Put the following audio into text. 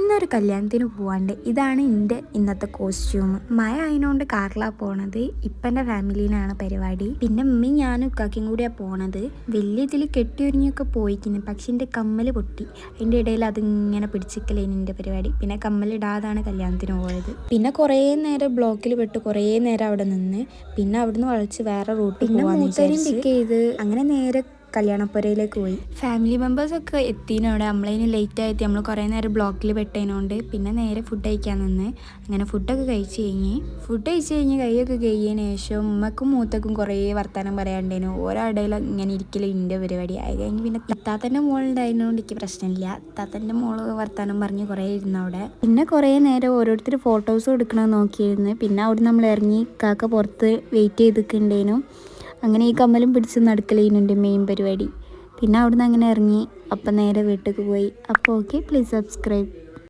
ഇന്നൊരു കല്യാണത്തിന് പോവാണ്ട്. ഇതാണ് എൻ്റെ ഇന്നത്തെ കോസ്റ്റ്യൂം. മഴ ആയതുകൊണ്ട് കാറിലാണ് പോണത്. ഇപ്പൻ്റെ ഫാമിലിയിലാണ് പരിപാടി. പിന്നെ ഉമ്മയും ഞാനും ഇക്കാക്കയും കൂടിയാണ് പോണത്. വലിയ ഇതിൽ കെട്ടിയൊരുങ്ങിയൊക്കെ പോയിക്കുന്നു. പക്ഷെ എൻ്റെ കമ്മൽ പൊട്ടി. അതിൻ്റെ ഇടയിൽ അതിങ്ങനെ പിടിച്ചിക്കലേന് എൻ്റെ പരിപാടി. പിന്നെ കമ്മലിടാതാണ് കല്യാണത്തിന് പോയത്. പിന്നെ കുറേ നേരം ബ്ലോക്കിൽ പെട്ട് കുറേ നേരം അവിടെ നിന്ന്. പിന്നെ അവിടുന്ന് വളച്ച് വേറെ റൂട്ട് പോകാൻ പിക്ക് ചെയ്ത് അങ്ങനെ നേരെ കല്യാണപ്പുരയിലേക്ക് പോയി. ഫാമിലി മെമ്പേഴ്സൊക്കെ എത്തിനവിടെ. നമ്മളതിന് ലേറ്റായി എത്തി. നമ്മൾ കുറേ നേരം ബ്ലോക്കിൽ പെട്ടതിനോണ്ട് പിന്നെ നേരെ ഫുഡ് കഴിക്കാൻ നിന്ന്. അങ്ങനെ ഫുഡൊക്കെ കഴിച്ച് കഴിഞ്ഞ് കൈയൊക്കെ കഴിയതിന് ശേഷം ഉമ്മക്കും മൂത്തക്കും കുറേ വർത്തമാനം പറയാണ്ടേനു. ഓരോടയിൽ ഇങ്ങനെ ഇരിക്കൽ എൻ്റെ പരിപാടി. അത് കഴിഞ്ഞ് പിന്നെ താത്തൻ്റെ മോളുണ്ടായതുകൊണ്ട് എനിക്ക് പ്രശ്നമില്ല. താത്തൻ്റെ മോള് വർത്തമാനം പറഞ്ഞ് കുറേ ഇരുന്നു അവിടെ. പിന്നെ കുറേ നേരം ഓരോരുത്തർ ഫോട്ടോസ് എടുക്കണമെന്ന് നോക്കിയിരുന്നു. പിന്നെ അവിടെ നമ്മൾ ഇറങ്ങി കാക്ക പുറത്ത് വെയിറ്റ് ചെയ്തിട്ടുണ്ടേനു. അങ്ങനെ ഈ കമ്മലും പിടിച്ച് നടക്കലേനുണ്ട് മെയിൻ പരിപാടി. പിന്നെ അവിടുന്ന് അങ്ങനെ ഇറങ്ങി അപ്പം നേരെ വീട്ടിലേക്ക് പോയി. അപ്പോൾ ഓക്കെ, പ്ലീസ് സബ്സ്ക്രൈബ്.